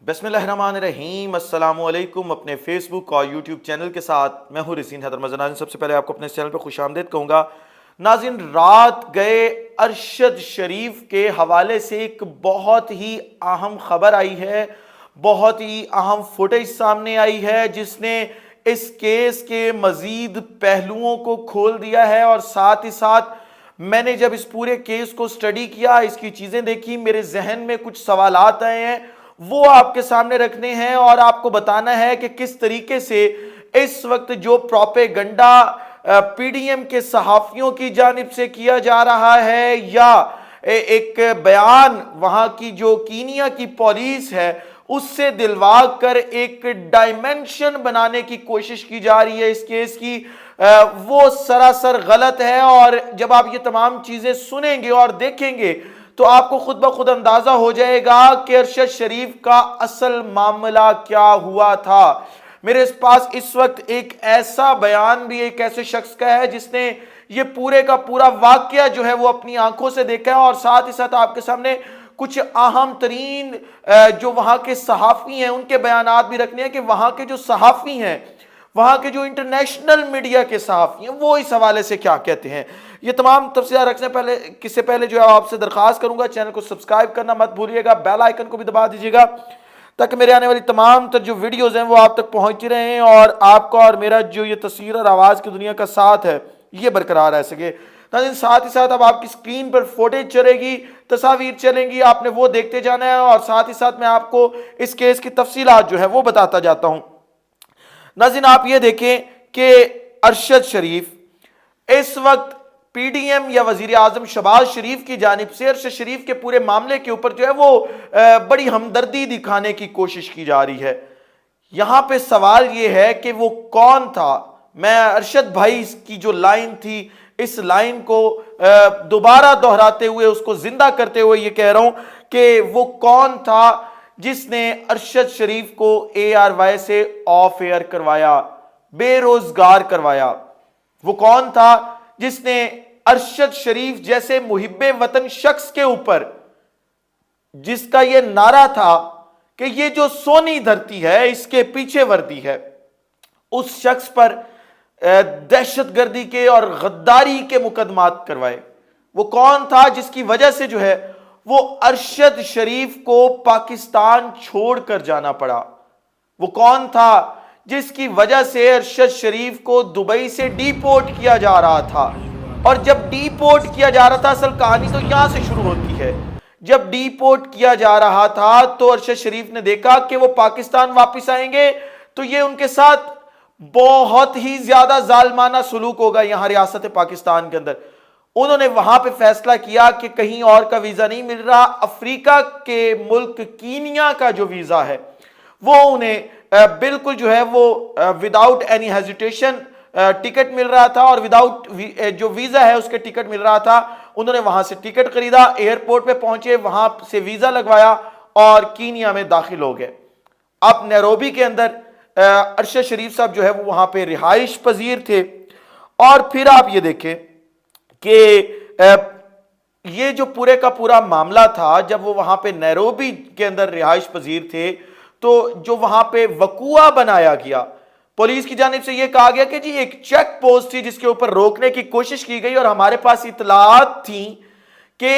بسم اللہ الرحمن الرحیم۔ السلام علیکم۔ اپنے فیس بک اور یوٹیوب چینل کے ساتھ میں ہوں رسین حیدر مرزا۔ ناظرین، سب سے پہلے آپ کو اپنے اس چینل پہ خوش آمدید کہوں گا۔ ناظرین، رات گئے ارشد شریف کے حوالے سے ایک بہت ہی اہم خبر آئی ہے، بہت ہی اہم فوٹیج سامنے آئی ہے جس نے اس کیس کے مزید پہلوؤں کو کھول دیا ہے، اور ساتھ ہی ساتھ میں نے جب اس پورے کیس کو سٹڈی کیا، اس کی چیزیں دیکھی، میرے ذہن میں کچھ سوالات آئے ہیں، وہ آپ کے سامنے رکھنے ہیں اور آپ کو بتانا ہے کہ کس طریقے سے اس وقت جو پروپیگنڈا پی ڈی ایم کے صحافیوں کی جانب سے کیا جا رہا ہے، یا ایک بیان وہاں کی جو کینیا کی پولیس ہے اس سے دلوا کر ایک ڈائمنشن بنانے کی کوشش کی جا رہی ہے اس کیس کی، وہ سراسر غلط ہے۔ اور جب آپ یہ تمام چیزیں سنیں گے اور دیکھیں گے تو آپ کو خود بخود اندازہ ہو جائے گا کہ ارشد شریف کا اصل معاملہ کیا ہوا تھا۔ میرے پاس اس وقت ایک ایسا بیان بھی ایک ایسے شخص کا ہے جس نے یہ پورے کا پورا واقعہ جو ہے وہ اپنی آنکھوں سے دیکھا ہے، اور ساتھ ہی ساتھ آپ کے سامنے کچھ اہم ترین جو وہاں کے صحافی ہیں ان کے بیانات بھی رکھنے ہیں کہ وہاں کے جو صحافی ہیں، وہاں کے جو انٹرنیشنل میڈیا کے صحافی ہیں، وہ اس حوالے سے کیا کہتے ہیں۔ یہ تمام تفصیلات رکھنے سے پہلے جو ہے آپ سے درخواست کروں گا چینل کو سبسکرائب کرنا مت بھولیے گا، بیل آئیکن کو بھی دبا دیجیے گا تاکہ میرے آنے والی تمام تر جو ویڈیوز ہیں وہ آپ تک پہنچتی رہیں، اور آپ کا اور میرا جو یہ تصویر اور آواز کی دنیا کا ساتھ ہے یہ برقرار رہ سکے۔ ناظرین، ساتھ ہی ساتھ اب آپ کی سکرین پر فوٹیج چلے گی، تصاویر چلیں گی، آپ نے وہ دیکھتے جانا ہے، اور ساتھ ہی ساتھ میں آپ کو اس کیس کی تفصیلات جو ہے وہ بتاتا جاتا ہوں۔ ناظرین، آپ یہ دیکھیں کہ ارشد شریف اس وقت پی ڈی ایم یا وزیر اعظم شہباز شریف کی جانب سے ارشد شریف کے پورے معاملے کے اوپر جو ہے وہ بڑی ہمدردی دکھانے کی کوشش کی جا رہی ہے۔ یہاں پہ سوال یہ ہے کہ وہ کون تھا۔ میں ارشد بھائی کی جو لائن تھی، اس لائن کو دوبارہ دہراتے ہوئے، اس کو زندہ کرتے ہوئے یہ کہہ رہا ہوں کہ وہ کون تھا جس نے ارشد شریف کو اے آر وائی سے آف ایئر کروایا، بے روزگار کروایا۔ وہ کون تھا جس نے ارشد شریف جیسے محب وطن شخص کے اوپر، جس کا یہ نعرہ تھا کہ یہ جو سونی دھرتی ہے اس کے پیچھے وردی ہے، اس شخص پر دہشت گردی کے اور غداری کے مقدمات کروائے۔ وہ کون تھا جس کی وجہ سے جو ہے وہ ارشد شریف کو پاکستان چھوڑ کر جانا پڑا؟ وہ کون تھا جس کی وجہ سے ارشد شریف کو دبئی سے ڈی پورٹ کیا جا رہا تھا؟ اور جب ڈی پورٹ کیا جا رہا تھا، اصل کہانی تو یہاں سے شروع ہوتی ہے۔ جب ڈی پورٹ کیا جا رہا تھا تو ارشد شریف نے دیکھا کہ وہ پاکستان واپس آئیں گے تو یہ ان کے ساتھ بہت ہی زیادہ ظالمانہ سلوک ہوگا یہاں ریاست پاکستان کے اندر۔ انہوں نے وہاں پہ فیصلہ کیا کہ کہیں اور کا ویزا نہیں مل رہا، افریقہ کے ملک کینیا کا جو ویزا ہے وہ انہیں بالکل جو ہے وہ وداؤٹ اینی ہیزیٹیشن ٹکٹ مل رہا تھا، اور وداؤٹ جو ویزا ہے اس کے ٹکٹ مل رہا تھا۔ انہوں نے وہاں سے ٹکٹ خریدا، ایئرپورٹ پہ پہنچے، وہاں سے ویزا لگوایا اور کینیا میں داخل ہو گئے۔ اب نیروبی کے اندر ارشد شریف صاحب جو ہے وہ وہاں پہ رہائش پذیر تھے، اور پھر آپ یہ دیکھیں کہ یہ جو پورے کا پورا معاملہ تھا، جب وہ وہاں پہ نیروبی کے اندر رہائش پذیر تھے تو جو وہاں پہ وقوعہ بنایا گیا، پولیس کی جانب سے یہ کہا گیا کہ جی ایک چیک پوسٹ تھی جس کے اوپر روکنے کی کوشش کی گئی، اور ہمارے پاس اطلاعات تھیں کہ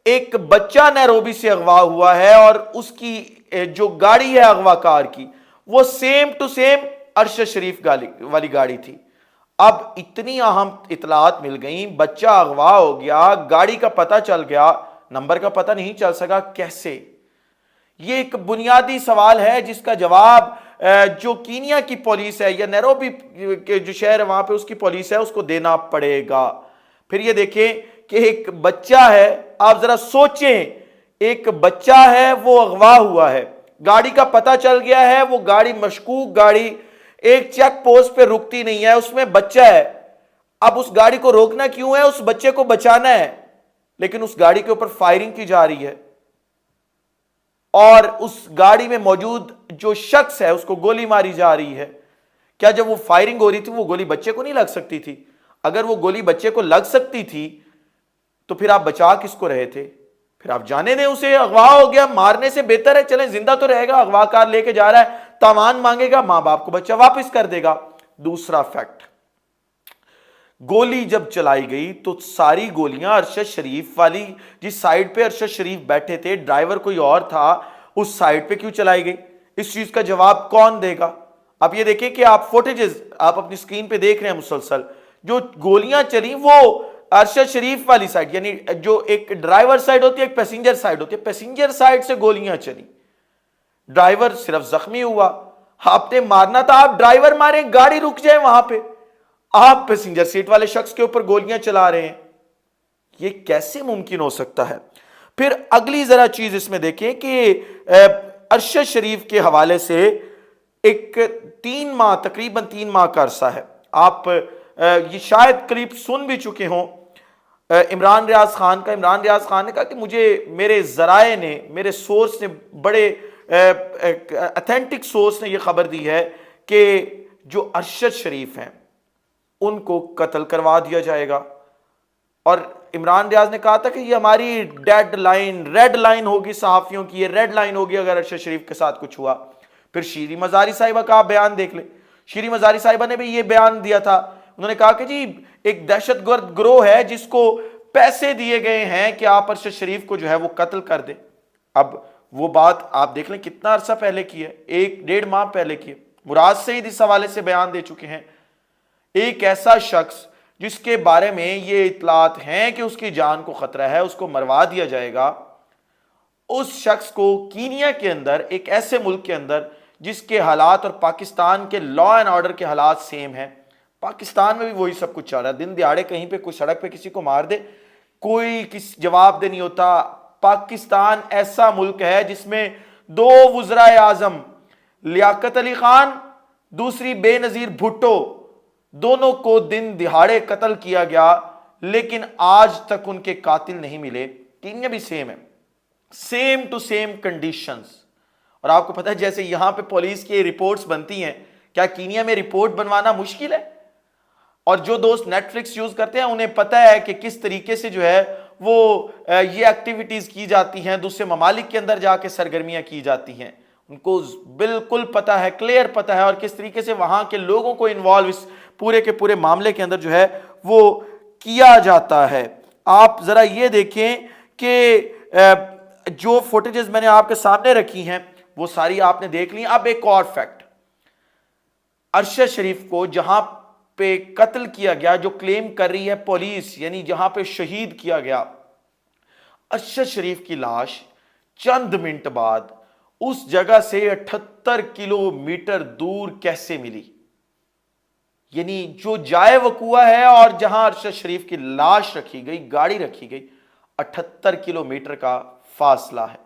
ایک بچہ نیروبی سے اغوا ہوا ہے، اور اس کی جو گاڑی ہے اغوا کار کی وہ سیم ٹو سیم ارشد شریف والی گاڑی تھی۔ اب اتنی اہم اطلاعات مل گئیں، بچہ اغوا ہو گیا، گاڑی کا پتہ چل گیا، نمبر کا پتہ نہیں چل سکا، کیسے؟ یہ ایک بنیادی سوال ہے جس کا جواب جو کینیا کی پولیس ہے یا نیروبی کے جو شہر ہے وہاں پہ اس کی پولیس ہے اس کو دینا پڑے گا۔ پھر یہ دیکھیں کہ ایک بچہ ہے، آپ ذرا سوچیں، ایک بچہ ہے وہ اغوا ہوا ہے، گاڑی کا پتہ چل گیا ہے، وہ گاڑی مشکوک گاڑی ایک چیک پوسٹ پہ رکتی نہیں ہے، اس میں بچہ ہے۔ اب اس گاڑی کو روکنا کیوں ہے؟ اس بچے کو بچانا ہے، لیکن اس گاڑی کے اوپر فائرنگ کی جا رہی ہے، اور اس گاڑی میں موجود جو شخص ہے اس کو گولی ماری جا رہی ہے۔ کیا جب وہ فائرنگ ہو رہی تھی وہ گولی بچے کو نہیں لگ سکتی تھی؟ اگر وہ گولی بچے کو لگ سکتی تھی تو پھر آپ بچا کس کو رہے تھے؟ پھر آپ جانے دیں اسے، اغوا ہو گیا، مارنے سے بہتر ہے چلیں زندہ تو رہے گا، اغوا کار لے کے جا رہا ہے، تاوان مانگے گا، ماں باپ کو بچہ واپس کر دے گا۔ دوسرا فیکٹ، گولی جب چلائی گئی تو ساری گولیاں ارشد شریف والی جس سائیڈ پہ ارشد شریف بیٹھے تھے، ڈرائیور کوئی اور تھا، اس سائیڈ پہ کیوں چلائی گئی؟ اس چیز کا جواب کون دے گا؟ آپ یہ دیکھیں کہ آپ فوٹیجز آپ اپنی سکرین پہ دیکھ رہے ہیں مسلسل، جو گولیاں چلی وہ ارشد شریف والی سائیڈ، یعنی جو ایک ڈرائیور سائیڈ ہوتی ہے ایک پیسنجر سائیڈ ہوتی ہے، پیسنجر سائیڈ سے گولیاں چلی، ڈرائیور صرف زخمی ہوا۔ آپ نے مارنا تھا آپ ڈرائیور ماریں، گاڑی رک جائے وہاں پہ، آپ پیسنجر سیٹ والے شخص کے اوپر گولیاں چلا رہے ہیں، یہ کیسے ممکن ہو سکتا ہے؟ پھر اگلی ذرا چیز اس میں دیکھیں کہ ارشد شریف کے حوالے سے ایک 3 ماہ تقریباً 3 ماہ کا عرصہ ہے، آپ یہ شاید کلپ سن بھی چکے ہوں عمران ریاض خان کا۔ عمران ریاض خان نے کہا کہ مجھے میرے ذرائع نے، میرے سورس نے، بڑے اتھینٹک سورس نے یہ خبر دی ہے کہ جو ارشد شریف ہیں ان کو قتل کروا دیا جائے گا، اور عمران ریاض نے کہا تھا کہ یہ ہماری ڈیڈ لائن، ریڈ لائن ہوگی صحافیوں کی، یہ ریڈ لائن ہوگی اگر ارشد شریف کے ساتھ کچھ ہوا۔ پھر شیریں مزاری صاحبہ کا آپ بیان دیکھ لیں، شیریں مزاری صاحبہ نے بھی یہ بیان دیا تھا، انہوں نے کہا کہ جی ایک دہشت گرد گروہ ہے جس کو پیسے دیے گئے ہیں کہ آپ ارشد شریف کو جو ہے وہ قتل کر دیں۔ اب وہ بات آپ دیکھ لیں کتنا عرصہ پہلے کی ہے، 1-1.5 ماہ پہلے کی ہے۔ مراد سعید اس حوالے سے بیان دے چکے ہیں، ایک ایسا شخص جس کے بارے میں یہ اطلاعات ہیں کہ اس کی جان کو خطرہ ہے، اس کو مروا دیا جائے گا، اس شخص کو کینیا کے اندر، ایک ایسے ملک کے اندر جس کے حالات اور پاکستان کے لا اینڈ آرڈر کے حالات سیم ہیں، پاکستان میں بھی وہی سب کچھ چل رہا ہے، دن دیہڑے کہیں پہ کوئی سڑک پہ کسی کو مار دے، کوئی جواب دہ نہیں ہوتا۔ پاکستان ایسا ملک ہے جس میں 2 وزرائے اعظم، لیاقت علی خان، دوسری بے نظیر بھٹو، دونوں کو دن دہاڑے قتل کیا گیا، لیکن آج تک ان کے قاتل نہیں ملے۔ کینیا بھی سیم ہے، سیم ٹو سیم کنڈیشنز۔ اور آپ کو پتہ ہے جیسے یہاں پہ پولیس کی رپورٹس بنتی ہیں، کیا کینیا میں رپورٹ بنوانا مشکل ہے؟ اور جو دوست نیٹ فلکس یوز کرتے ہیں انہیں پتہ ہے کہ کس طریقے سے جو ہے وہ یہ ایکٹیویٹیز کی جاتی ہیں، دوسرے ممالک کے اندر جا کے سرگرمیاں کی جاتی ہیں، ان کو بالکل پتہ ہے، کلیئر پتہ ہے، اور کس طریقے سے وہاں کے لوگوں کو انوالو اس پورے کے پورے معاملے کے اندر جو ہے وہ کیا جاتا ہے۔ آپ ذرا یہ دیکھیں کہ جو فوٹیجز میں نے آپ کے سامنے رکھی ہیں وہ ساری آپ نے دیکھ لی۔ اب ایک اور فیکٹ، ارشد شریف کو جہاں پہ قتل کیا گیا، جو کلیم کر رہی ہے پولیس، یعنی جہاں پہ شہید کیا گیا، ارشد شریف کی لاش چند منٹ بعد اس جگہ سے 78 کلومیٹر دور کیسے ملی؟ یعنی جو جائے وقوع ہے اور جہاں ارشد شریف کی لاش رکھی گئی، گاڑی رکھی گئی، 78 کلومیٹر کا فاصلہ ہے۔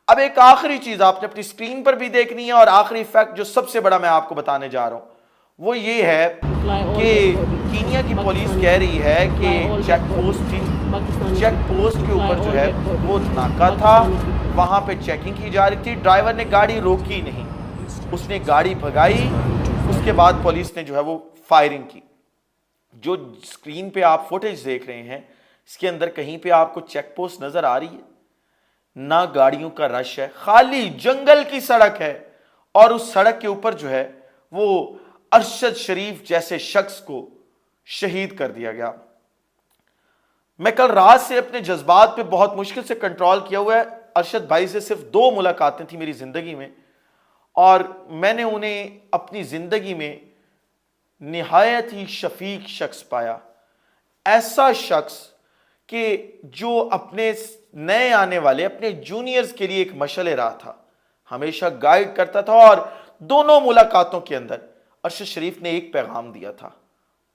اب ایک آخری چیز آپ نے اپنی سکرین پر بھی دیکھنی ہے، اور آخری فیکٹ جو سب سے بڑا میں آپ کو بتانے جا رہا ہوں وہ یہ ہے کہ کینیا کی پولیس کہہ رہی ہے کہ چیک پوسٹ کے اوپر جو ہے وہ ناکا تھا، وہاں پہ چیکنگ کی جا رہی تھی، ڈرائیور نے گاڑی روکی نہیں، اس نے گاڑی بھگائی، اس کے بعد پولیس نے جو ہے وہ فائرنگ کی۔ جو سکرین پہ آپ فوٹیج دیکھ رہے ہیں اس کے اندر کہیں پہ آپ کو چیک پوسٹ نظر آ رہی ہے؟ نہ گاڑیوں کا رش ہے، خالی جنگل کی سڑک ہے، اور اس سڑک کے اوپر جو ہے وہ ارشد شریف جیسے شخص کو شہید کر دیا گیا۔ میں کل رات سے اپنے جذبات پہ بہت مشکل سے کنٹرول کیا ہوا ہے۔ ارشد بھائی سے صرف 2 ملاقاتیں تھیں میری زندگی میں، اور میں نے انہیں اپنی زندگی میں نہایت ہی شفیق شخص پایا، ایسا شخص کہ جو اپنے نئے آنے والے، اپنے جونیئرز کے لیے ایک مشعل راہ تھا، ہمیشہ گائیڈ کرتا تھا، اور دونوں ملاقاتوں کے اندر ارشد شریف نے ایک پیغام دیا تھا،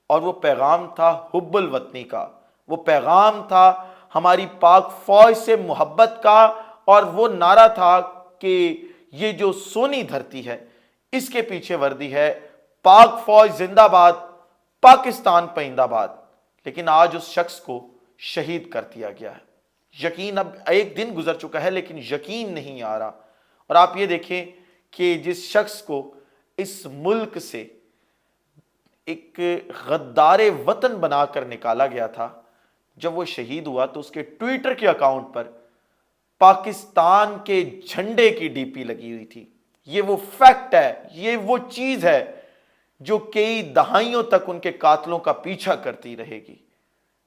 اور وہ پیغام تھا حب الوطنی کا، وہ پیغام تھا ہماری پاک فوج سے محبت کا، اور وہ نعرہ تھا کہ یہ جو سونی دھرتی ہے اس کے پیچھے وردی ہے پاک فوج زندہ باد، پاکستان پائندہ باد۔ لیکن آج اس شخص کو شہید کر دیا گیا ہے۔ یقین اب 1 دن گزر چکا ہے لیکن یقین نہیں آ رہا۔ اور آپ یہ دیکھیں کہ جس شخص کو اس ملک سے ایک غدار وطن بنا کر نکالا گیا تھا، جب وہ شہید ہوا تو اس کے ٹویٹر کے اکاؤنٹ پر پاکستان کے جھنڈے کی ڈی پی لگی ہوئی تھی۔ یہ وہ فیکٹ ہے، یہ وہ چیز ہے جو کئی دہائیوں تک ان کے قاتلوں کا پیچھا کرتی رہے گی۔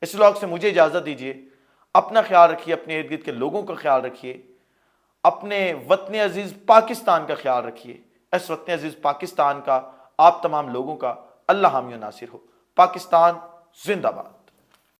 اس ولاگ سے مجھے اجازت دیجیے، اپنا خیال رکھیے، اپنے ارد گرد کے لوگوں کا خیال رکھیے، اپنے وطن عزیز پاکستان کا خیال رکھیے۔ اس وطن عزیز پاکستان کا، آپ تمام لوگوں کا اللہ حامی و ناصر ہو۔ پاکستان زندہ باد۔